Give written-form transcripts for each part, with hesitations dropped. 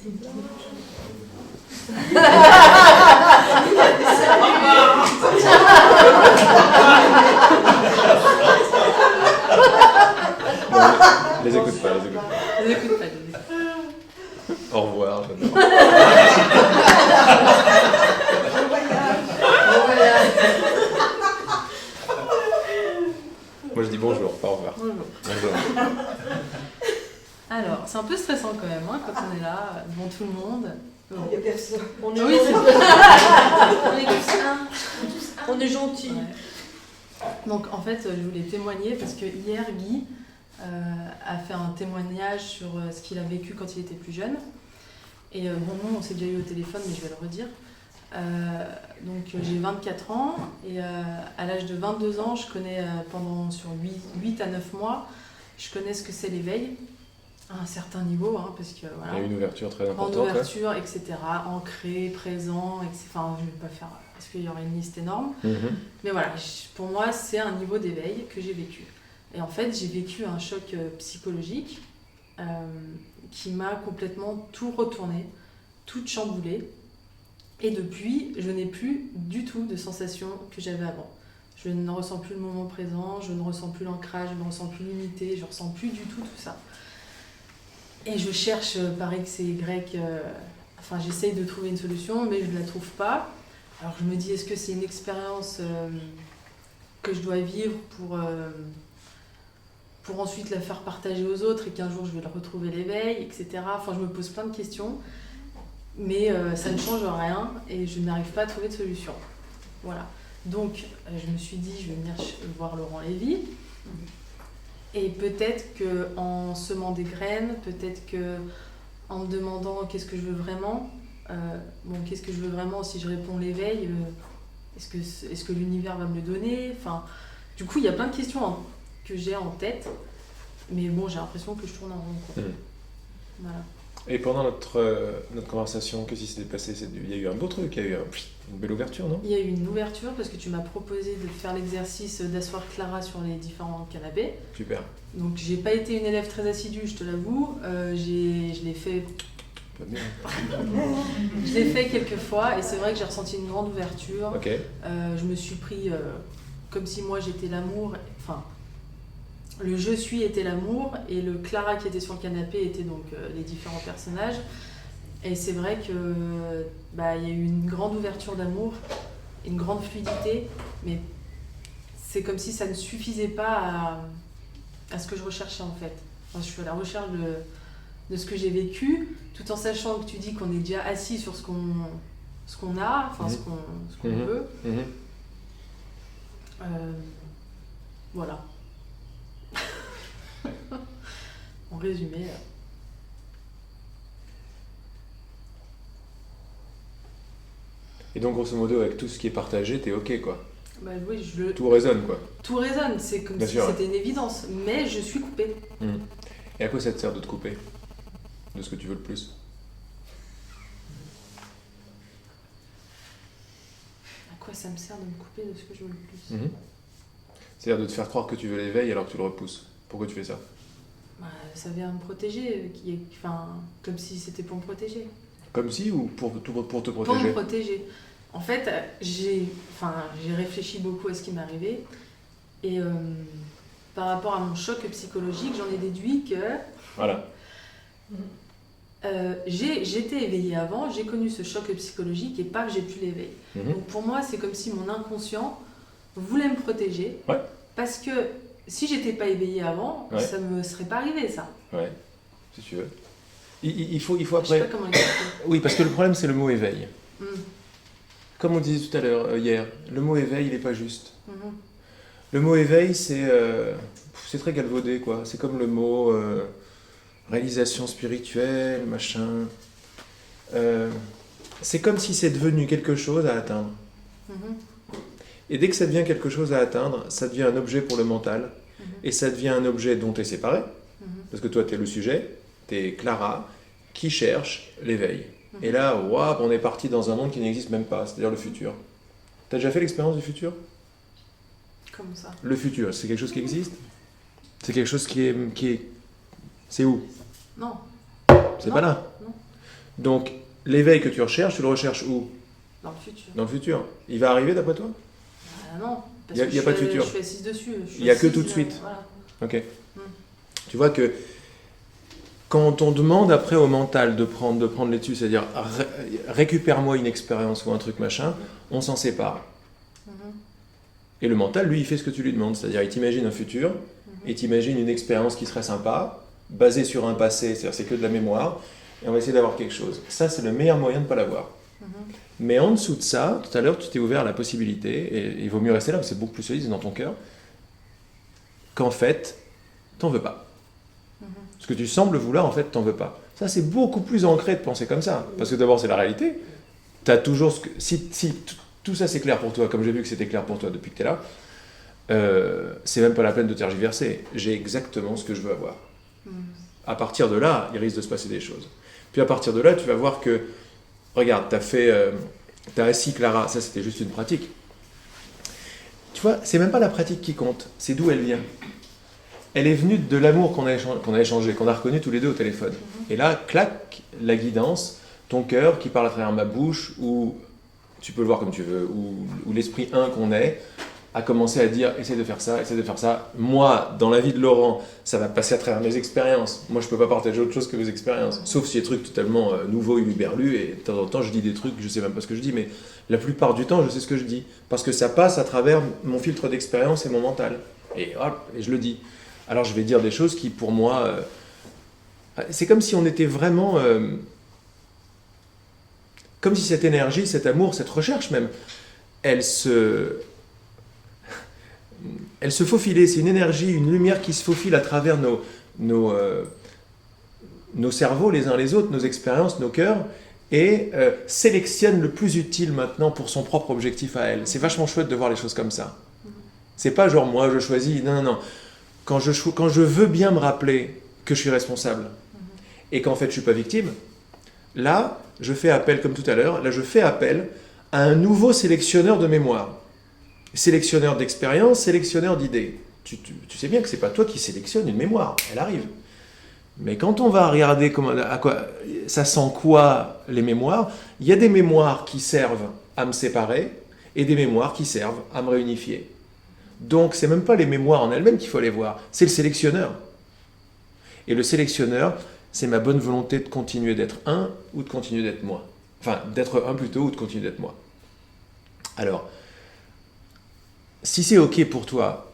Les écoute pas. Les écoute pas. Au revoir, j'adore. Moi je dis bonjour, pas au revoir. Bonjour. Alors, c'est un peu stressant quand même, hein, quand on est là, devant tout le monde. Il n'y a personne. On est Oui, c'est on est tous un. On est gentils. Ouais. Donc en fait, je voulais témoigner parce que hier, Guy a fait un témoignage sur ce qu'il a vécu quand il était plus jeune. Et bon, nous, on s'est déjà eu au téléphone, mais je vais le redire. Donc j'ai 24 ans et à l'âge de 22 ans, je connais sur 8 à 9 mois, je connais ce que c'est l'éveil à un certain niveau, hein, parce que voilà. Il y a une ouverture très importante. En ouverture, etc., ancré, présent, etc. Enfin, je ne vais pas faire, parce qu'il y aurait une liste énorme. Mais voilà, pour moi, c'est un niveau d'éveil que j'ai vécu. Et en fait, j'ai vécu un choc psychologique qui m'a complètement tout retourné, tout chamboulé. Et depuis, je n'ai plus du tout de sensations que j'avais avant. Je ne ressens plus le moment présent, je ne ressens plus l'ancrage, je ne ressens plus l'unité, je ne ressens plus du tout ça. Et je cherche par X et Y, j'essaye de trouver une solution, mais je ne la trouve pas. Alors je me dis, est-ce que c'est une expérience que je dois vivre pour ensuite la faire partager aux autres et qu'un jour je vais retrouver l'éveil, etc. Enfin, je me pose plein de questions, mais ça ne change rien et je n'arrive pas à trouver de solution. Voilà. Donc, je me suis dit, je vais venir voir Laurent Lévy. Et peut-être qu'en semant des graines, peut-être qu'en me demandant qu'est-ce que je veux vraiment, qu'est-ce que je veux vraiment si je réponds l'éveil, est-ce que l'univers va me le donner? Enfin, du coup, il y a plein de questions que j'ai en tête, mais bon, j'ai l'impression que je tourne en rond. Voilà. Et pendant notre conversation, qu'est-ce qui s'est passé? Il y a eu un beau truc, il y a eu une belle ouverture, non? Il y a eu une ouverture parce que tu m'as proposé de faire l'exercice d'asseoir Clara sur les différents canapés. Super. Donc j'ai pas été une élève très assidue, je te l'avoue. Je l'ai fait. Pas bien. Je l'ai fait quelques fois et c'est vrai que j'ai ressenti une grande ouverture. Ok. Je me suis pris comme si moi j'étais l'amour. Enfin, le je suis était l'amour et le Clara qui était sur le canapé était donc les différents personnages. Et c'est vrai que il y a eu une grande ouverture d'amour, une grande fluidité, mais c'est comme si ça ne suffisait pas à ce que je recherchais en fait. Enfin, je suis à la recherche de ce que j'ai vécu, tout en sachant que tu dis qu'on est déjà assis sur ce qu'on a, enfin ce qu'on veut. Voilà. En résumé. Et donc, grosso modo, avec tout ce qui est partagé, t'es ok, quoi. Bah oui, Tout résonne, quoi. Tout résonne, c'est comme si c'était une évidence, mais je suis coupée. Et à quoi ça te sert de te couper de ce que tu veux le plus? À quoi ça me sert de me couper de ce que je veux le plus? C'est-à-dire de te faire croire que tu veux l'éveil alors que tu le repousses. Pourquoi tu fais ça? Ça vient me protéger, comme si c'était pour me protéger. Comme si ou pour te protéger? Pour me protéger. En fait, j'ai réfléchi beaucoup à ce qui m'est arrivé et par rapport à mon choc psychologique, j'en ai déduit que voilà. J'étais éveillée avant, j'ai connu ce choc psychologique et paf, j'ai pu l'éveil. Donc pour moi, c'est comme si mon inconscient voulait me protéger parce que si j'étais pas éveillée avant, ça me serait pas arrivé ça. Ouais, si tu veux. Il faut après... Je sais pas comment expliquer. Oui, parce que le problème, c'est le mot éveil. Comme on disait tout à l'heure, hier, le mot éveil, il n'est pas juste. Le mot éveil, c'est très galvaudé, quoi. C'est comme le mot réalisation spirituelle, machin. C'est comme si c'est devenu quelque chose à atteindre. Et dès que ça devient quelque chose à atteindre, ça devient un objet pour le mental. Et ça devient un objet dont tu es séparé. Parce que toi, tu es le sujet, tu es Clara, qui cherche l'éveil. Et là, on est parti dans un monde qui n'existe même pas, c'est-à-dire le futur. Tu as déjà fait l'expérience du futur? Comment ça? Le futur, c'est quelque chose qui existe? C'est quelque chose qui est... C'est où? Non. C'est pas là? Non. Donc, l'éveil que tu recherches, tu le recherches où? Dans le futur. Dans le futur. Il va arriver d'après toi? Non, parce Il y a pas de futur. Je suis assise dessus. Il n'y a que tout de suite. Voilà. Ok. Tu vois que quand on demande après au mental de prendre les dessus, c'est-à-dire récupère-moi une expérience ou un truc machin, on s'en sépare. Et le mental, lui, il fait ce que tu lui demandes, c'est-à-dire il t'imagine un futur, et t'imagine une expérience qui serait sympa, basée sur un passé, c'est-à-dire c'est que de la mémoire, et on va essayer d'avoir quelque chose. Ça, c'est le meilleur moyen de ne pas l'avoir. Mais en dessous de ça, tout à l'heure, tu t'es ouvert à la possibilité, et il vaut mieux rester là, parce que c'est beaucoup plus solide, c'est dans ton cœur, qu'en fait, t'en veux pas. Ce que tu sembles vouloir, en fait, t'en veux pas. Ça, c'est beaucoup plus ancré de penser comme ça, parce que d'abord, c'est la réalité. T'as toujours ce que... Si tout ça, c'est clair pour toi, comme j'ai vu que c'était clair pour toi depuis que t'es là, c'est même pas la peine de tergiverser. J'ai exactement ce que je veux avoir. À partir de là, il risque de se passer des choses. Puis à partir de là, tu vas voir que, regarde, t'as assis Clara, ça c'était juste une pratique. Tu vois, c'est même pas la pratique qui compte, c'est d'où elle vient. Elle est venue de l'amour qu'on a échangé, qu'on a reconnu tous les deux au téléphone. Et là, clac, la guidance, ton cœur qui parle à travers ma bouche, ou tu peux le voir comme tu veux, ou l'esprit un qu'on est, a commencé à dire essaie de faire ça, essaie de faire ça. Moi, dans la vie de Laurent, ça va passer à travers mes expériences. Moi, je peux pas partager autre chose que vos expériences. Sauf si y a des trucs totalement nouveaux, uluberlus, et de temps en temps, je dis des trucs, je sais même pas ce que je dis, mais la plupart du temps, je sais ce que je dis. Parce que ça passe à travers mon filtre d'expérience et mon mental. Et hop, et je le dis. Alors, je vais dire des choses qui, pour moi... c'est comme si on était vraiment... comme si cette énergie, cet amour, cette recherche même, elle se faufilait. C'est une énergie, une lumière qui se faufile à travers nos cerveaux les uns les autres, nos expériences, nos cœurs, et sélectionne le plus utile maintenant pour son propre objectif à elle. C'est vachement chouette de voir les choses comme ça. C'est pas genre moi je choisis, non. Quand je veux bien me rappeler que je suis responsable, et qu'en fait je suis pas victime, là, je fais appel, comme tout à l'heure, je fais appel à un nouveau sélectionneur de mémoire. Sélectionneur d'expérience, sélectionneur d'idées. Tu sais bien que c'est pas toi qui sélectionne une mémoire, elle arrive. Mais quand on va regarder à quoi ça sent quoi les mémoires, il y a des mémoires qui servent à me séparer et des mémoires qui servent à me réunifier. Donc c'est même pas les mémoires en elles-mêmes qu'il faut aller voir, c'est le sélectionneur. Et le sélectionneur, c'est ma bonne volonté de continuer d'être un ou de continuer d'être moi. Enfin, d'être un plutôt ou de continuer d'être moi. Alors, si c'est OK pour toi,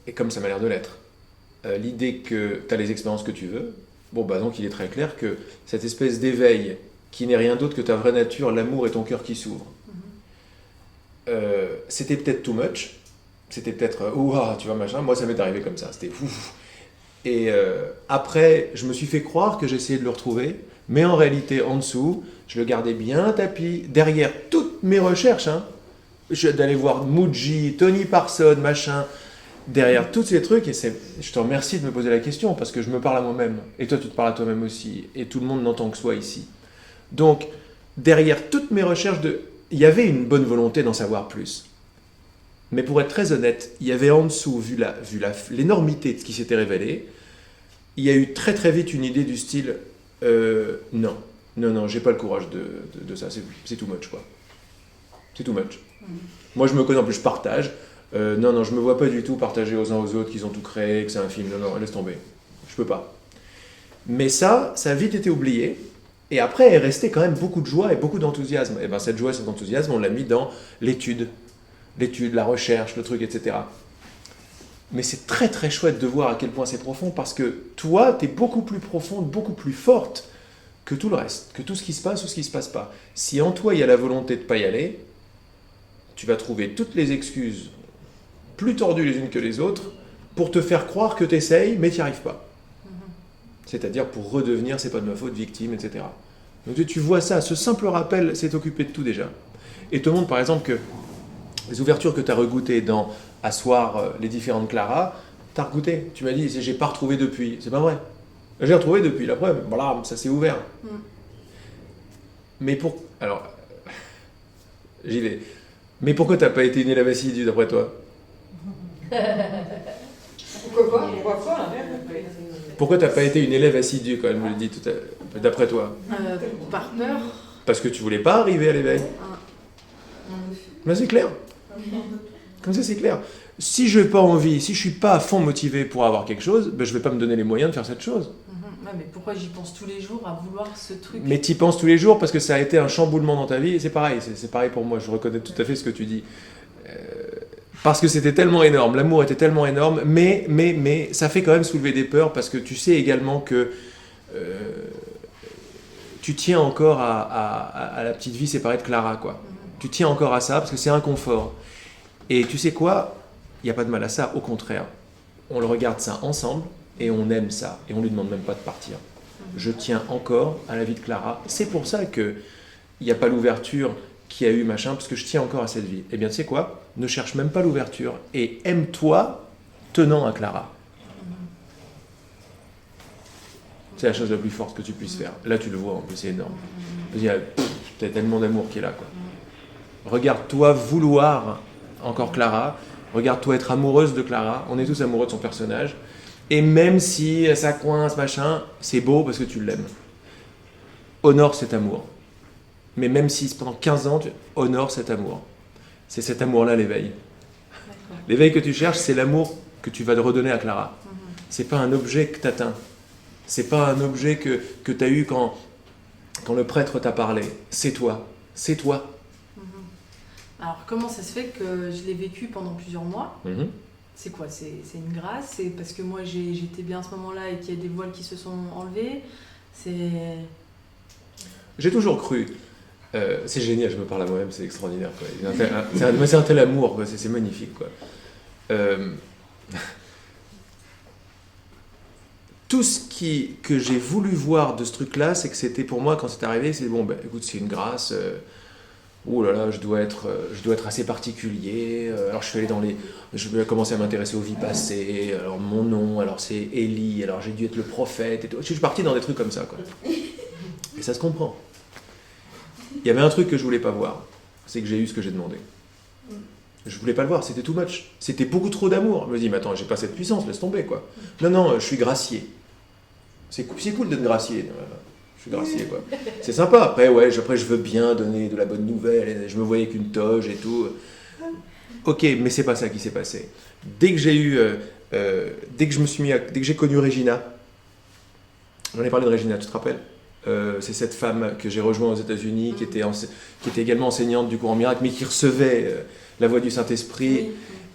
et comme ça m'a l'air de l'être, l'idée que tu as les expériences que tu veux, bon bah donc il est très clair que cette espèce d'éveil qui n'est rien d'autre que ta vraie nature, l'amour et ton cœur qui s'ouvrent, c'était peut-être too much, c'était peut-être ouah, tu vois machin, moi ça m'est arrivé comme ça, c'était ouf. Et après, je me suis fait croire que j'essayais de le retrouver, mais en réalité, en dessous, je le gardais bien tapis, derrière toutes mes recherches, d'aller voir Muji, Tony Parsons, machin, derrière tous ces trucs, et je te remercie de me poser la question, parce que je me parle à moi-même, et toi tu te parles à toi-même aussi, et tout le monde n'entend que soi ici. Donc, derrière toutes mes recherches, il y avait une bonne volonté d'en savoir plus. Mais pour être très honnête, il y avait en dessous, vu l'énormité de ce qui s'était révélé, il y a eu très très vite une idée du style non, j'ai pas le courage de ça, c'est too much quoi. C'est too much. Moi je me connais, en plus je partage. Non, je me vois pas du tout partager aux uns aux autres qu'ils ont tout créé, que c'est un film. Non, laisse tomber. Je peux pas. Mais ça a vite été oublié. Et après est resté quand même beaucoup de joie et beaucoup d'enthousiasme. Et bien cette joie et cet enthousiasme, on l'a mis dans l'étude, la recherche, le truc, etc. Mais c'est très très chouette de voir à quel point c'est profond, parce que toi, tu es beaucoup plus profonde, beaucoup plus forte que tout le reste, que tout ce qui se passe ou ce qui ne se passe pas. Si en toi, il y a la volonté de ne pas y aller, tu vas trouver toutes les excuses, plus tordues les unes que les autres, pour te faire croire que tu essayes, mais tu n'y arrives pas. C'est-à-dire pour redevenir, c'est pas de ma faute, victime, etc. Donc tu vois ça, ce simple rappel s'est occupé de tout déjà. Et te montre par exemple que les ouvertures que tu as regoutées dans Asseoir les différentes Clara, tu as regouté. Tu m'as dit, j'ai pas retrouvé depuis. C'est pas vrai. J'ai retrouvé depuis, la preuve. Voilà, ça s'est ouvert. Mais alors, j'y vais. Mais pourquoi t'as pas été une élève assidue d'après toi? Pourquoi pas? Pourquoi tu n'as pas été une élève assidue quand elle me le dit tout à l'heure, d'après toi? Par peur. Parce que tu voulais pas arriver à l'éveil. Là, c'est clair. Comme ça, c'est clair. Si je n'ai pas envie, si je suis pas à fond motivé pour avoir quelque chose, ben, je vais pas me donner les moyens de faire cette chose. Ouais, mais pourquoi j'y pense tous les jours à vouloir ce truc? Mais tu y penses tous les jours parce que ça a été un chamboulement dans ta vie, et c'est pareil, c'est pareil pour moi, je reconnais tout à fait ce que tu dis. Parce que c'était tellement énorme, l'amour était tellement énorme, mais ça fait quand même soulever des peurs parce que tu sais également que tu tiens encore à la petite vie séparée de Clara, quoi. Tu tiens encore à ça parce que c'est un confort. Et tu sais quoi? Il n'y a pas de mal à ça, au contraire. On le regarde ça ensemble et on aime ça et on ne lui demande même pas de partir. Je tiens encore à la vie de Clara. C'est pour ça qu'il n'y a pas l'ouverture qui a eu machin, parce que je tiens encore à cette vie. Eh bien, tu sais quoi? Ne cherche même pas l'ouverture et aime-toi tenant à Clara. C'est la chose la plus forte que tu puisses faire. Là, tu le vois, en plus, c'est énorme. Il y a tellement d'amour qui est là, quoi. Regarde-toi vouloir encore Clara. Regarde-toi être amoureuse de Clara. On est tous amoureux de son personnage. Et même si ça coince, machin, c'est beau parce que tu l'aimes. Honore cet amour. Mais même si pendant 15 ans, tu honores cet amour. C'est cet amour-là l'éveil. L'éveil que tu cherches, c'est l'amour que tu vas redonner à Clara. C'est pas un objet que tu atteins. C'est pas un objet que tu as eu quand le prêtre t'a parlé. C'est toi. C'est toi. Alors, comment ça se fait que je l'ai vécu pendant plusieurs mois? C'est quoi? C'est une grâce? C'est parce que moi j'étais bien à ce moment-là et qu'il y a des voiles qui se sont enlevés? J'ai toujours cru. C'est génial, je me parle à moi-même, c'est extraordinaire, quoi. C'est un tel amour, quoi. C'est magnifique, quoi. Tout ce que j'ai voulu voir de ce truc-là, c'est que c'était pour moi, quand c'est arrivé, c'est bon, ben, écoute, c'est une grâce. Oh là là, je dois être assez particulier. Alors je vais commencer à m'intéresser aux vies passées. Alors mon nom, alors c'est Élie. Alors j'ai dû être le prophète. Et tout. Je suis parti dans des trucs comme ça, quoi. Et ça se comprend. Il y avait un truc que je voulais pas voir, c'est que j'ai eu ce que j'ai demandé. Je voulais pas le voir, c'était too much. C'était beaucoup trop d'amour. Je me dis, mais attends, j'ai pas cette puissance, laisse tomber, quoi. Non, je suis gracié. C'est cool d'être gracié. Je suis gracié, quoi. C'est sympa. Après, je veux bien donner de la bonne nouvelle. Je me voyais qu'une toge et tout. Ok, mais c'est pas ça qui s'est passé. Dès que j'ai connu Regina, j'en ai parlé de Regina, tu te rappelles? C'est cette femme que j'ai rejointe aux États-Unis, qui était également enseignante du courant miracle, mais qui recevait la voix du Saint-Esprit.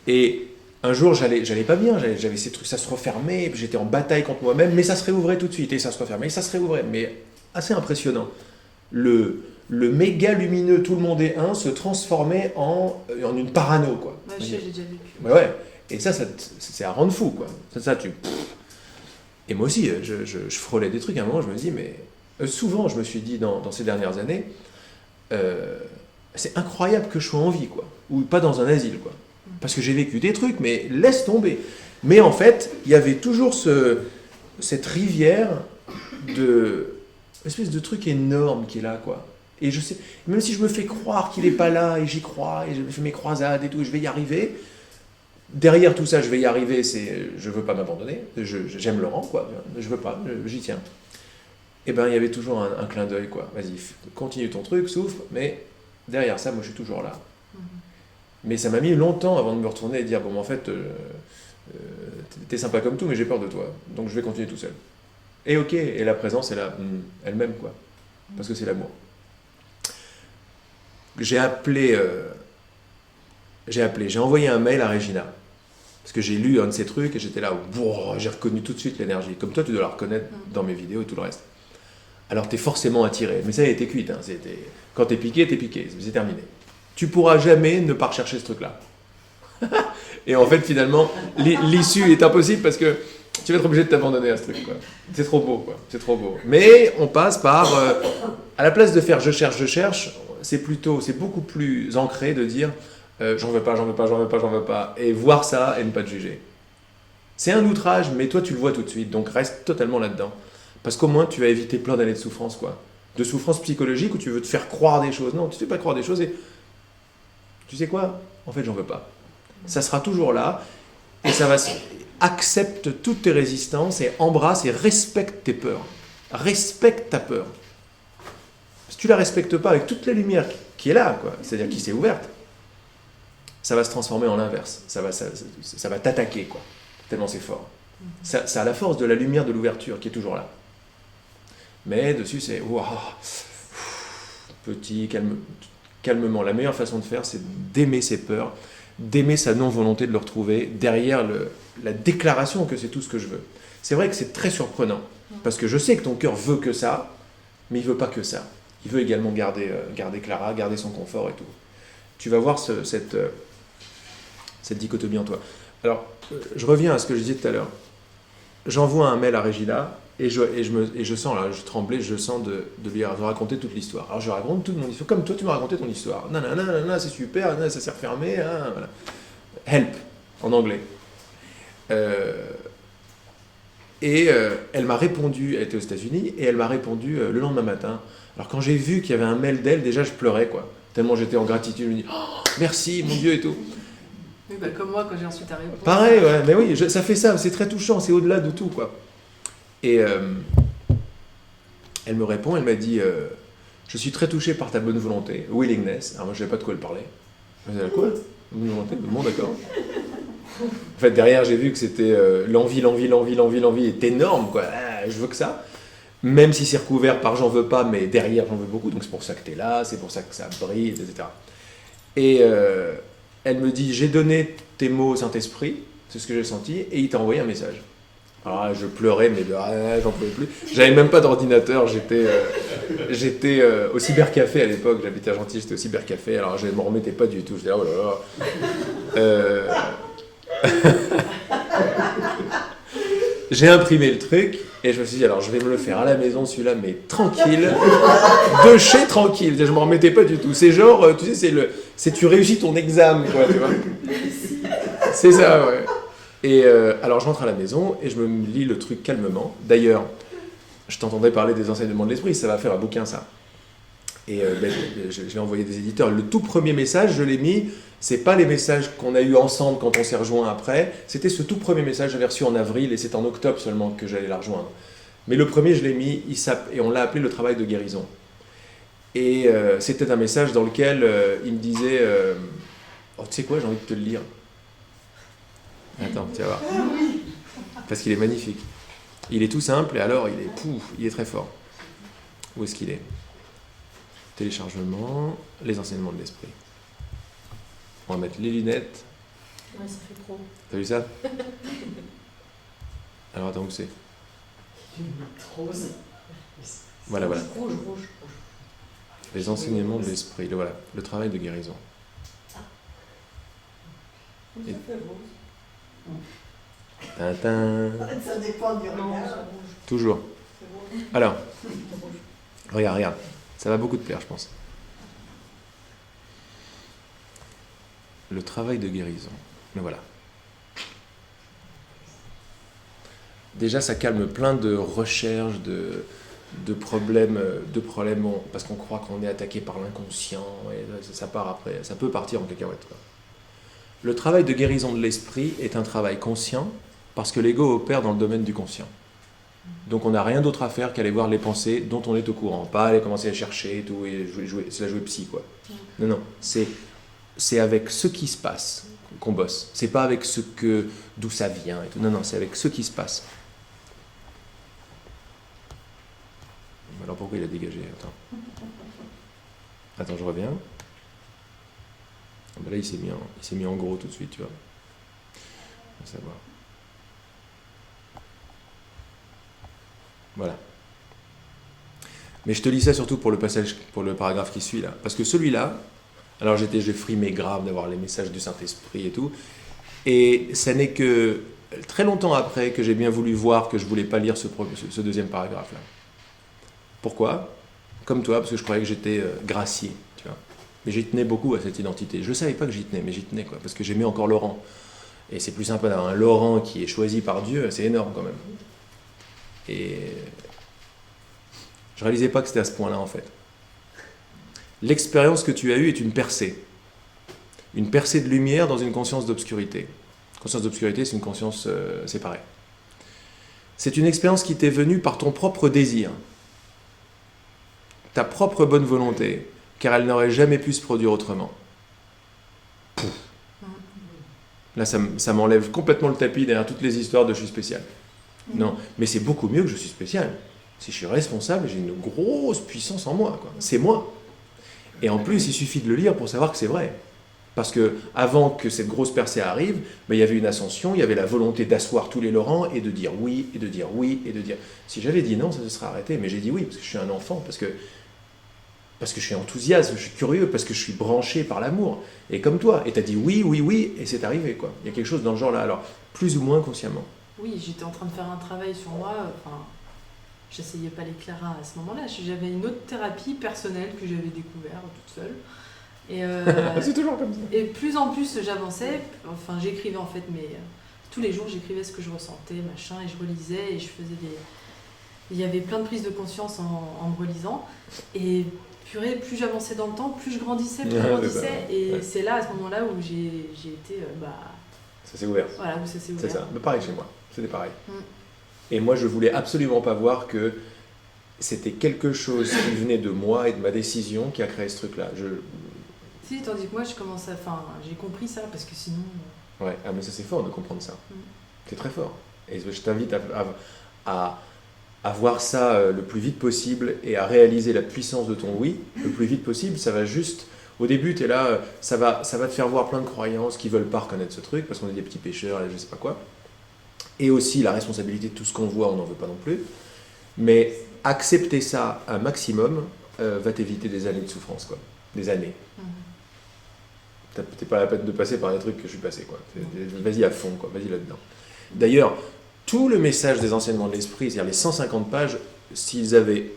Et un jour, j'allais pas bien, j'avais ces trucs, ça se refermait, puis j'étais en bataille contre moi-même, mais ça se réouvrait tout de suite, et ça se refermait, et ça se réouvrait. Mais assez impressionnant. Le méga lumineux, tout le monde est un, se transformait en une parano, quoi. Ouais, j'ai déjà vécu. Ouais. Et ça c'est à rendre fou, quoi. Et moi aussi, je frôlais des trucs. À un moment, je me dis, mais souvent, je me suis dit dans ces dernières années, c'est incroyable que je sois en vie, quoi. Ou pas dans un asile, quoi. Parce que j'ai vécu des trucs, mais laisse tomber. Mais en fait, il y avait toujours cette rivière espèce de truc énorme qui est là, quoi. Et je sais, même si je me fais croire qu'il n'est pas là, et j'y crois, et je fais mes croisades et tout, je vais y arriver. Derrière tout ça, je vais y arriver, je veux pas m'abandonner, j'aime Laurent, quoi. Je veux pas, j'y tiens. Et ben, il y avait toujours un clin d'œil, quoi. Vas-y, continue ton truc, souffre, mais derrière ça, moi, je suis toujours là. Mais ça m'a mis longtemps avant de me retourner et de dire, bon, en fait, t'es sympa comme tout, mais j'ai peur de toi, donc je vais continuer tout seul. Et ok, et la présence est là, elle-même, quoi. Parce que c'est l'amour. J'ai envoyé un mail à Regina. Parce que j'ai lu un de ces trucs et j'étais là, j'ai reconnu tout de suite l'énergie. Comme toi, tu dois la reconnaître dans mes vidéos et tout le reste. Alors, t'es forcément attiré. Mais ça, elle était cuite. Hein. Quand t'es piqué, c'est terminé. Tu pourras jamais ne pas rechercher ce truc-là. Et en fait, finalement, l'issue est impossible parce que tu vas être obligé de t'abandonner à ce truc, quoi. C'est trop beau, quoi. C'est trop beau. Mais on passe par... à la place de faire je cherche, c'est beaucoup plus ancré de dire j'en veux pas, et voir ça et ne pas te juger. C'est un outrage, mais toi tu le vois tout de suite, donc reste totalement là-dedans. Parce qu'au moins tu vas éviter plein d'années de souffrance, quoi. De souffrance psychologique où tu veux te faire croire des choses. Non, tu ne fais pas croire des choses et tu sais quoi? En fait, j'en veux pas. Ça sera toujours là et ça va. accepte toutes tes résistances et embrasse et respecte tes peurs. Respecte ta peur. Si tu la respectes pas avec toute la lumière qui est là, quoi, c'est-à-dire qui s'est ouverte, ça va se transformer en l'inverse. Ça va t'attaquer, quoi. Tellement c'est fort. Ça a la force de la lumière de l'ouverture qui est toujours là. Mais dessus, c'est wow, petit, calmement. La meilleure façon de faire, c'est d'aimer ses peurs, d'aimer sa non-volonté de le retrouver derrière la déclaration que c'est tout ce que je veux. C'est vrai que c'est très surprenant, parce que je sais que ton cœur veut que ça, mais il ne veut pas que ça. Il veut également garder Clara, garder son confort et tout. Tu vas voir cette dichotomie en toi. Alors, je reviens à ce que je disais tout à l'heure. J'envoie un mail à Régila, et je sens, là, je tremblais, je sens de lui raconter toute l'histoire. Alors je raconte toute mon histoire, comme toi tu m'as raconté ton histoire. Nanana, c'est super, ça s'est refermé, hein, voilà. Help, en anglais. Elle m'a répondu, elle était aux États-Unis, et elle m'a répondu le lendemain matin. Alors quand j'ai vu qu'il y avait un mail d'elle, déjà je pleurais, quoi. Tellement j'étais en gratitude, je me dis oh, merci, mon Dieu, et tout. Oui, bah, comme moi quand j'ai reçu ta réponse. Pareil, ouais, mais oui, ça fait ça, c'est très touchant, c'est au-delà de tout, quoi. Et elle me répond, elle m'a dit je suis très touché par ta bonne volonté, willingness. Alors moi je ne savais pas de quoi elle parlait. Je me disais quoi? Bonne volonté? Bon, d'accord. En fait, derrière, j'ai vu que c'était l'envie est énorme, quoi. Ah, je veux que ça. Même si c'est recouvert par j'en veux pas, mais derrière, j'en veux beaucoup. Donc c'est pour ça que tu es là, c'est pour ça que ça brille, etc. Et elle me dit j'ai donné tes mots au Saint-Esprit, c'est ce que j'ai senti, et il t'a envoyé un message. Alors là, je pleurais, mais j'en pouvais plus. J'avais même pas d'ordinateur, j'étais au cybercafé à l'époque, j'habitais à Gentilly, j'étais au cybercafé, alors je ne m'en remettais pas du tout, j'étais là, oh là là. J'ai imprimé le truc, et je me suis dit, alors je vais me le faire à la maison, celui-là, mais tranquille, de chez tranquille, je m'en remettais pas du tout. C'est genre, tu sais, c'est tu réussis ton examen, quoi, tu vois. C'est ça, ouais. Et alors je rentre à la maison et je me lis le truc calmement. D'ailleurs, je t'entendais parler des enseignements de l'esprit, ça va faire un bouquin ça. Et je l'ai envoyé des éditeurs. Le tout premier message, je l'ai mis, c'est pas les messages qu'on a eu ensemble quand on s'est rejoint après, c'était ce tout premier message que j'avais reçu en avril et c'est en octobre seulement que j'allais la rejoindre. Mais le premier, je l'ai mis, et on l'a appelé le travail de guérison. Et c'était un message dans lequel il me disait oh, tu sais quoi, j'ai envie de te le lire. Attends, tu vas voir. Parce qu'il est magnifique. Il est tout simple et alors il est très fort. Où est-ce qu'il est? Téléchargement, les enseignements de l'esprit. On va mettre les lunettes. Ouais, ça fait trop. T'as vu ça? Alors attends, où c'est? Rose. Voilà. Rouge. Les enseignements de l'esprit. Voilà, le travail de guérison. Ça fait rose. Tintin. Ça dépend du regard. Toujours. Alors, regarde. Ça va beaucoup te plaire, je pense. Le travail de guérison. Mais voilà. Déjà, ça calme plein de recherches, de problèmes, parce qu'on croit qu'on est attaqué par l'inconscient, et ça part après, ça peut partir en cacahuète, quoi. Le travail de guérison de l'esprit est un travail conscient, parce que l'ego opère dans le domaine du conscient. Donc on n'a rien d'autre à faire qu'aller voir les pensées dont on est au courant, pas aller commencer à chercher et tout, et c'est la jouer psy, quoi. Non, c'est avec ce qui se passe qu'on bosse. C'est pas avec d'où ça vient et tout. Non, c'est avec ce qui se passe. Alors pourquoi il a dégagé? Attends, je reviens. Ben là, il s'est mis en gros tout de suite, tu vois. On va savoir. Voilà. Mais je te lis ça surtout pour le paragraphe qui suit là. Parce que celui-là, alors j'ai frimé grave d'avoir les messages du Saint-Esprit et tout. Et ça n'est que très longtemps après que j'ai bien voulu voir que je ne voulais pas lire ce deuxième paragraphe-là. Pourquoi? Comme toi, parce que je croyais que j'étais gracié, tu vois. Mais j'y tenais beaucoup à cette identité. Je ne savais pas que j'y tenais, mais j'y tenais, quoi, parce que j'aimais encore Laurent. Et c'est plus sympa d'avoir un Laurent qui est choisi par Dieu, c'est énorme quand même. Et je ne réalisais pas que c'était à ce point-là, en fait. L'expérience que tu as eue est une percée de lumière dans une conscience d'obscurité. Conscience d'obscurité, c'est une conscience séparée. C'est une expérience qui t'est venue par ton propre désir, ta propre bonne volonté, car elle n'aurait jamais pu se produire autrement. Pouf. Là, ça m'enlève complètement le tapis derrière toutes les histoires de je suis spécial. Non, mais c'est beaucoup mieux que je suis spécial. Si je suis responsable, j'ai une grosse puissance en moi, quoi. C'est moi. Et en plus, il suffit de le lire pour savoir que c'est vrai. Parce que avant que cette grosse percée arrive, ben, il y avait une ascension, il y avait la volonté d'asseoir tous les laurents et de dire oui, et de dire oui, et de dire... Si j'avais dit non, ça se serait arrêté. Mais j'ai dit oui, parce que je suis un enfant, parce que je suis enthousiaste, je suis curieux, parce que je suis branché par l'amour. Et comme toi. Et tu as dit oui, oui, oui, et c'est arrivé, quoi. Il y a quelque chose dans le genre là. Alors, plus ou moins consciemment. Oui, j'étais en train de faire un travail sur moi. Enfin, j'essayais pas l'éclairage à ce moment-là. J'avais une autre thérapie personnelle que j'avais découvert toute seule. Et c'est toujours comme ça. Et plus en plus j'avançais, enfin j'écrivais en fait, mais tous les jours j'écrivais ce que je ressentais, machin, et je relisais et je faisais des... Il y avait plein de prises de conscience en me relisant. Et purée, plus j'avançais dans le temps, plus je grandissais, et c'est là, à ce moment-là, où j'ai été... ça s'est ouvert. Voilà, où ça s'est ouvert. C'est ça, mais pareil chez moi, c'était pareil. Et moi je voulais absolument pas voir que c'était quelque chose qui venait de moi et de ma décision qui a créé ce truc-là. Si, tandis que moi, j'ai compris ça, parce que sinon... Ouais, mais ça c'est fort de comprendre ça. C'est très fort. Et je t'invite à voir ça le plus vite possible et à réaliser la puissance de ton oui le plus vite possible. Ça va juste... Au début, tu es là, ça va te faire voir plein de croyances qui veulent pas reconnaître ce truc, parce qu'on est des petits pêcheurs et je sais pas quoi. Et aussi la responsabilité de tout ce qu'on voit, on n'en veut pas non plus. Mais accepter ça un maximum va t'éviter des années de souffrance, quoi. Des années. T'es pas la peine de passer par les trucs que je suis passé, quoi. Vas-y à fond, quoi. Vas-y là-dedans. D'ailleurs, tout le message des enseignements de l'esprit, c'est-à-dire les 150 pages, s'ils avaient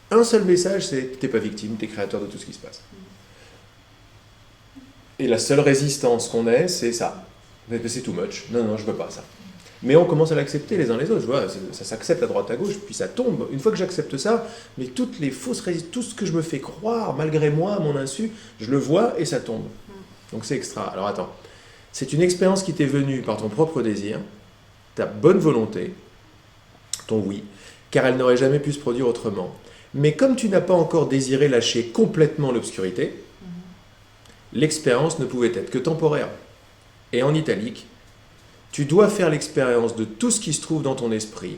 un seul message, c'est t'es pas victime, t'es créateur de tout ce qui se passe. Et la seule résistance qu'on ait, c'est ça. C'est too much. Non, je veux pas ça. Mais on commence à l'accepter les uns les autres. Je vois, ça s'accepte à droite à gauche, puis ça tombe. Une fois que j'accepte ça, mais toutes les fausses résistances, tout ce que je me fais croire, malgré moi, à mon insu, je le vois et ça tombe. Donc c'est extra. Alors attends, c'est une expérience qui t'est venue par ton propre désir, ta bonne volonté, ton oui, car elle n'aurait jamais pu se produire autrement. Mais comme tu n'as pas encore désiré lâcher complètement l'obscurité, l'expérience ne pouvait être que temporaire. Et en italique, tu dois faire l'expérience de tout ce qui se trouve dans ton esprit,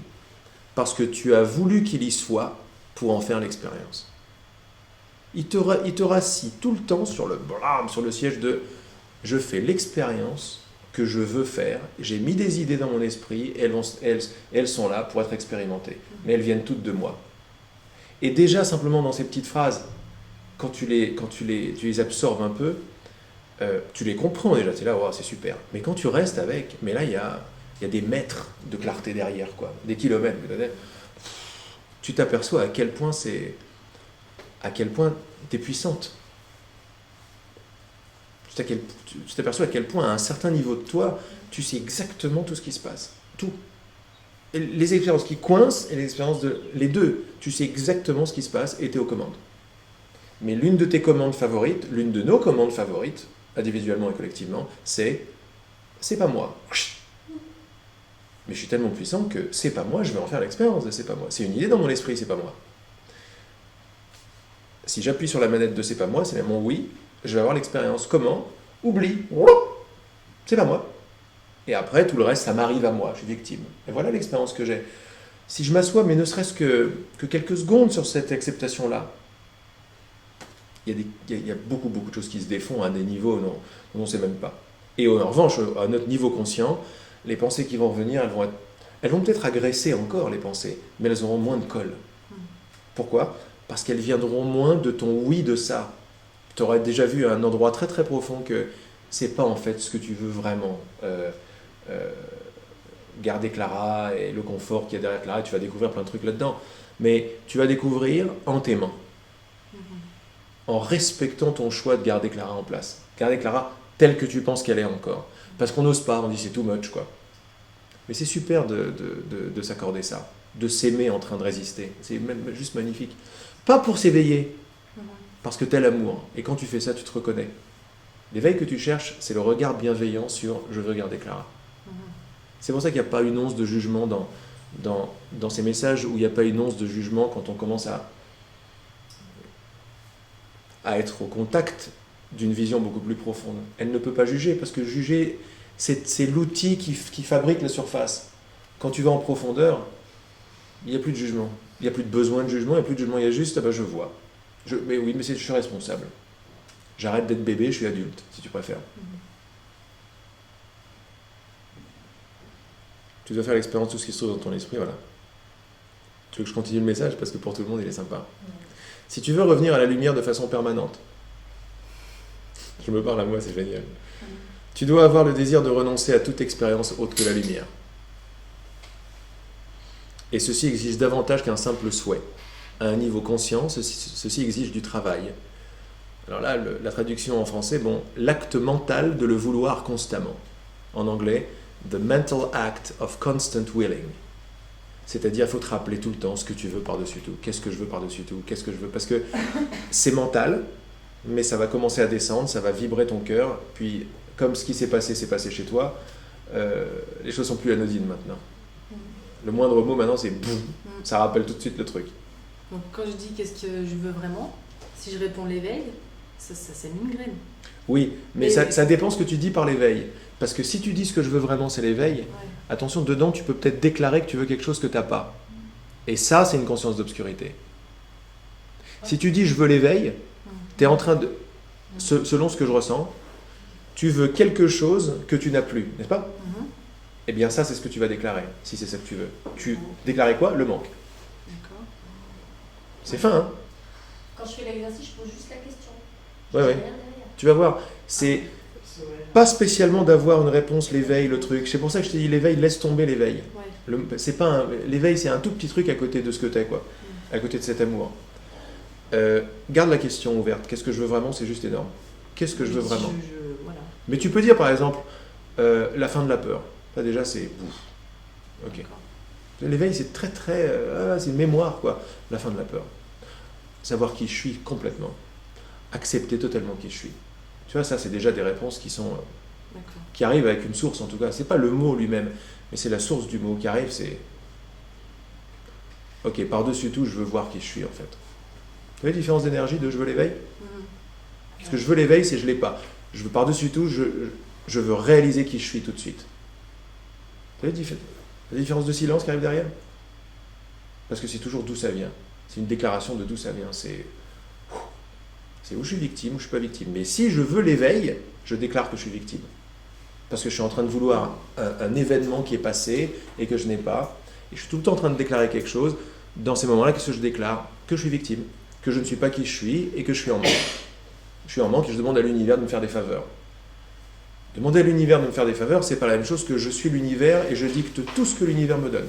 parce que tu as voulu qu'il y soit pour en faire l'expérience. Il te rassit tout le temps sur le siège de « je fais l'expérience que je veux faire, j'ai mis des idées dans mon esprit, et elles sont là pour être expérimentées, mais elles viennent toutes de moi. » Et déjà, simplement dans ces petites phrases, quand tu les absorbes un peu, tu les comprends déjà, tu es là, wow, c'est super. Mais quand tu restes avec, mais là, il y a des mètres de clarté derrière, quoi, des kilomètres. Tu t'aperçois à quel point tu es puissante. Tu t'aperçois à quel point, à un certain niveau de toi, tu sais exactement tout ce qui se passe. Tout. Et les expériences qui coincent et les expériences les deux, tu sais exactement ce qui se passe et tu es aux commandes. Mais l'une de tes commandes favorites, l'une de nos commandes favorites, individuellement et collectivement, c'est pas moi. Mais je suis tellement puissant que c'est pas moi, je vais en faire l'expérience de c'est pas moi. C'est une idée dans mon esprit, c'est pas moi. Si j'appuie sur la manette de c'est pas moi, c'est mon oui, je vais avoir l'expérience. Comment ? Oublie. C'est pas moi. Et après, tout le reste, ça m'arrive à moi, je suis victime. Et voilà l'expérience que j'ai. Si je m'assois, mais ne serait-ce que quelques secondes sur cette acceptation-là, il y a beaucoup de choses qui se défont à des niveaux dont on ne sait même pas. Et en revanche, à notre niveau conscient, les pensées qui vont revenir, elles vont peut-être agresser encore les pensées, mais elles auront moins de colle. Pourquoi ? Parce qu'elles viendront moins de ton oui de ça. Tu aurais déjà vu à un endroit très très profond que c'est pas en fait ce que tu veux vraiment. Garder Clara et le confort qu'il y a derrière Clara, tu vas découvrir plein de trucs là-dedans. Mais tu vas découvrir en t'aimant. En respectant ton choix de garder Clara en place. Garder Clara telle que tu penses qu'elle est encore. Parce qu'on n'ose pas, on dit c'est too much, quoi. Mais c'est super de s'accorder ça, de s'aimer en train de résister. C'est même juste magnifique. Pas pour s'éveiller, parce que t'es l'amour. Et quand tu fais ça, tu te reconnais. L'éveil que tu cherches, c'est le regard bienveillant sur « je veux regarder Clara ». C'est pour ça qu'il n'y a pas une once de jugement dans ces messages, où il n'y a pas une once de jugement quand on commence à être au contact d'une vision beaucoup plus profonde. Elle ne peut pas juger, parce que juger, c'est l'outil qui fabrique la surface. Quand tu vas en profondeur, il n'y a plus de jugement. Il n'y a plus de besoin de jugement, il n'y a plus de jugement, il y a juste, je vois. Mais oui, mais je suis responsable. J'arrête d'être bébé, je suis adulte, si tu préfères. Tu dois faire l'expérience de tout ce qui se trouve dans ton esprit, voilà. Tu veux que je continue le message, parce que pour tout le monde, il est sympa. Si tu veux revenir à la lumière de façon permanente, je me parle à moi, c'est génial. Tu dois avoir le désir de renoncer à toute expérience autre que la lumière. Et ceci exige davantage qu'un simple souhait. À un niveau conscient, ceci exige du travail. Alors là, la traduction en français, l'acte mental de le vouloir constamment. En anglais, the mental act of constant willing. C'est-à-dire, il faut te rappeler tout le temps ce que tu veux par-dessus tout. Qu'est-ce que je veux par-dessus tout? Qu'est-ce que je veux? Parce que c'est mental, mais ça va commencer à descendre, ça va vibrer ton cœur, puis comme ce qui s'est passé chez toi, les choses sont plus anodines maintenant. Le moindre mot maintenant, c'est boum, ça rappelle tout de suite le truc. Donc quand je dis qu'est-ce que je veux vraiment, si je réponds l'éveil, ça c'est une graine. Oui, mais ça dépend ce que tu dis par l'éveil. Parce que si tu dis ce que je veux vraiment, c'est l'éveil, attention, dedans, tu peux peut-être déclarer que tu veux quelque chose que tu n'as pas. Et ça, c'est une conscience d'obscurité. Si tu dis je veux l'éveil, tu es en train de, selon ce que je ressens, tu veux quelque chose que tu n'as plus, n'est-ce pas? Eh bien ça, c'est ce que tu vas déclarer, si c'est ça que tu veux. Tu déclarais quoi? Le manque. D'accord. C'est fin, hein? Quand je fais l'exercice, je pose juste la question. Ouais. Tu vas voir, c'est pas spécialement d'avoir une réponse, l'éveil, le truc. C'est pour ça que je t'ai dit l'éveil, laisse tomber l'éveil. L'éveil, c'est un tout petit truc à côté de ce que t'es, quoi. À côté de cet amour. Garde la question ouverte. Qu'est-ce que je veux vraiment? C'est juste énorme. Qu'est-ce que je veux vraiment? Voilà. Mais tu peux dire, par exemple, la fin de la peur. Ça, déjà, c'est... Ok. L'éveil, c'est très, très... c'est une mémoire, quoi. La fin de la peur. Savoir qui je suis complètement. Accepter totalement qui je suis. Tu vois, ça, c'est déjà des réponses qui arrivent avec une source, en tout cas. C'est pas le mot lui-même, mais c'est la source du mot qui arrive, c'est... Ok, par-dessus tout, je veux voir qui je suis, en fait. Tu vois la différence d'énergie de je veux l'éveil? Parce que je veux l'éveil, c'est je l'ai pas. Je veux par-dessus tout, je veux réaliser qui je suis tout de suite. Tu vois la différence de silence qui arrive derrière? Parce que c'est toujours d'où ça vient. C'est une déclaration de d'où ça vient. C'est où je suis victime, où je suis pas victime. Mais si je veux l'éveil, je déclare que je suis victime. Parce que je suis en train de vouloir un événement qui est passé et que je n'ai pas. Et je suis tout le temps en train de déclarer quelque chose. Dans ces moments-là, qu'est-ce que je déclare? Que je suis victime, que je ne suis pas qui je suis et que je suis en manque. Je suis en manque et je demande à l'univers de me faire des faveurs. Demander à l'univers de me faire des faveurs, c'est pas la même chose que je suis l'univers et je dicte tout ce que l'univers me donne.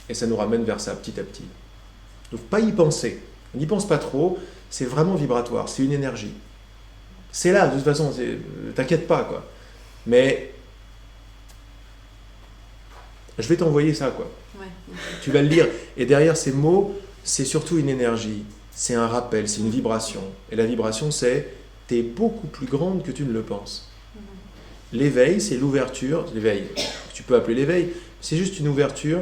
Et ça nous ramène vers ça petit à petit. Donc pas y penser. On n'y pense pas trop, c'est vraiment vibratoire, c'est une énergie. C'est là, de toute façon, t'inquiète pas, quoi. Mais je vais t'envoyer ça, quoi. Tu vas le lire. Et derrière ces mots, c'est surtout une énergie. C'est un rappel, c'est une vibration. Et la vibration, c'est t'es beaucoup plus grande que tu ne le penses. L'éveil, c'est l'ouverture. L'éveil, tu peux appeler l'éveil, c'est juste une ouverture.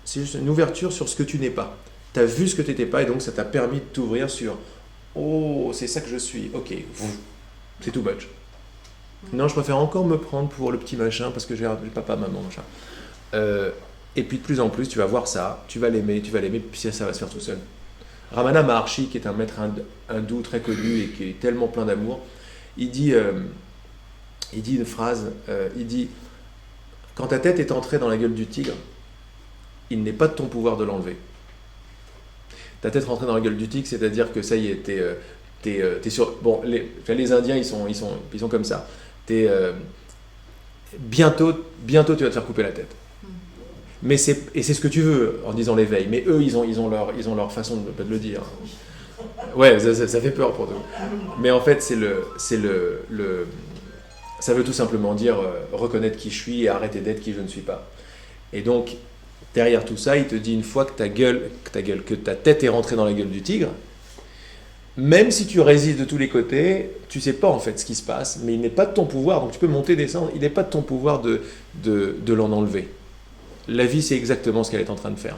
C'est juste une ouverture sur ce que tu n'es pas. Tu as vu ce que tu n'étais pas et donc ça t'a permis de t'ouvrir sur « Oh, c'est ça que je suis. Ok, c'est too much. Non, je préfère encore me prendre pour le petit machin parce que j'ai papa, maman, machin. » Et puis de plus en plus, tu vas voir ça, tu vas l'aimer, puis ça va se faire tout seul. Ramana Maharshi, qui est un maître hindou très connu et qui est tellement plein d'amour, il dit une phrase, il dit « Quand ta tête est entrée dans la gueule du tigre, il n'est pas de ton pouvoir de l'enlever. » Ta tête rentrée dans la gueule du tigre, c'est-à-dire que ça y est, t'es sur... Bon, les Indiens, ils sont comme ça. Bientôt, tu vas te faire couper la tête. Mais c'est ce que tu veux en disant l'éveil. Mais eux, ils ont leur façon de le dire. Ouais, ça fait peur pour nous. Mais en fait, ça veut tout simplement dire reconnaître qui je suis et arrêter d'être qui je ne suis pas. Et donc, derrière tout ça, il te dit une fois que ta tête est rentrée dans la gueule du tigre, Même si tu résises de tous les côtés, tu sais pas en fait ce qui se passe, mais il n'est pas de ton pouvoir, donc tu peux monter, descendre, il n'est pas de ton pouvoir de l'en enlever. La vie, c'est exactement ce qu'elle est en train de faire.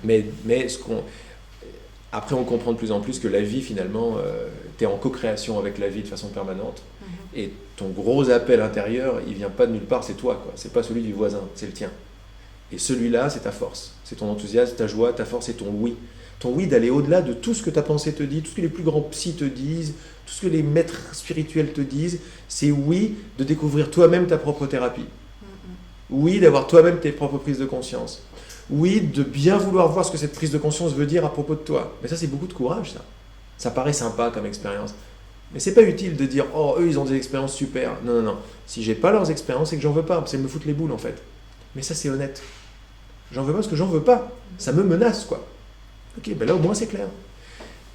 Mais après, on comprend de plus en plus que la vie, finalement, tu es en co-création avec la vie de façon permanente. Et ton gros appel intérieur, il vient pas de nulle part, c'est toi, quoi. C'est pas celui du voisin, c'est le tien. Et celui-là, c'est ta force. C'est ton enthousiasme, ta joie, ta force et ton oui. Ton oui d'aller au-delà de tout ce que ta pensée te dit, tout ce que les plus grands psys te disent, tout ce que les maîtres spirituels te disent. C'est oui de découvrir toi-même ta propre thérapie. Oui d'avoir toi-même tes propres prises de conscience. Oui de bien vouloir voir ce que cette prise de conscience veut dire à propos de toi. Mais ça, c'est beaucoup de courage, ça. Ça paraît sympa comme expérience. Mais c'est pas utile de dire « Oh, eux, ils ont des expériences super. » Non, non, non. Si j'ai pas leurs expériences, c'est que j'en veux pas. C'est me foutre les boules, en fait. Mais ça, c'est honnête. J'en veux pas parce que j'en veux pas. Ça me menace, quoi. Ok, ben là, au moins, c'est clair.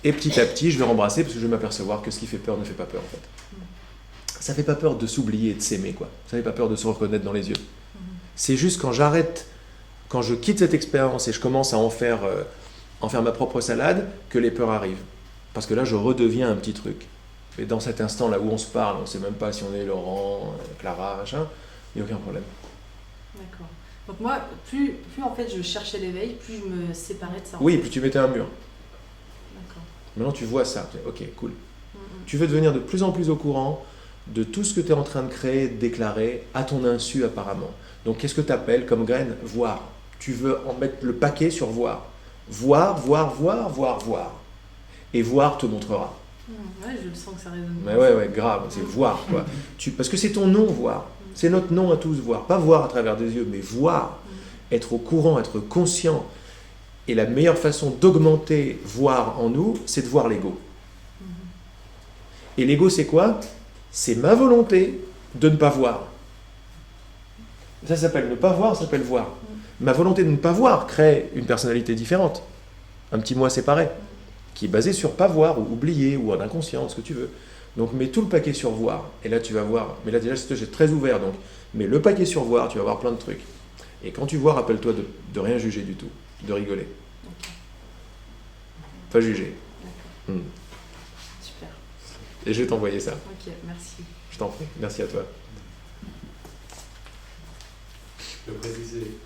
Et petit à petit, je vais rembrasser parce que je vais m'apercevoir que ce qui fait peur ne fait pas peur, en fait. Ça fait pas peur de s'oublier et de s'aimer, quoi. Ça fait pas peur de se reconnaître dans les yeux. C'est juste quand j'arrête, quand je quitte cette expérience et je commence à en faire ma propre salade, que les peurs arrivent. Parce que là, je redeviens un petit truc. Et dans cet instant-là où on se parle, on ne sait même pas si on est Laurent, Clara, machin, il n'y a aucun problème. D'accord. Donc moi, plus en fait je cherchais l'éveil, plus je me séparais de ça. Oui, plus tu mettais un mur. D'accord. Maintenant, tu vois ça. Ok, cool. Tu veux devenir de plus en plus au courant de tout ce que tu es en train de créer, de déclarer, à ton insu apparemment. Donc, qu'est-ce que tu appelles comme graine ? Voir. Tu veux en mettre le paquet sur voir. Voir, voir, voir, voir, voir. Et voir te montrera. Ouais, je le sens que ça résonne. Mais ouais, grave, c'est voir, quoi. Parce que c'est ton nom, voir. C'est notre nom à tous, voir. Pas voir à travers des yeux, mais voir. Être au courant, être conscient. Et la meilleure façon d'augmenter voir en nous, c'est de voir l'ego. Et l'ego, c'est quoi ? C'est ma volonté de ne pas voir. Ça s'appelle ne pas voir, ça s'appelle voir. Ma volonté de ne pas voir crée une personnalité différente. Un petit moi séparé, qui est basé sur pas voir, ou oublier, ou en inconscient, ce que tu veux. Donc mets tout le paquet sur voir, et là tu vas voir. Mais là déjà c'est très ouvert, donc mets le paquet sur voir, tu vas voir plein de trucs. Et quand tu vois, rappelle-toi de rien juger du tout, de rigoler. Pas juger. Super. Et je vais t'envoyer ça. Ok, merci. Je t'en prie, merci à toi. Je peux préciser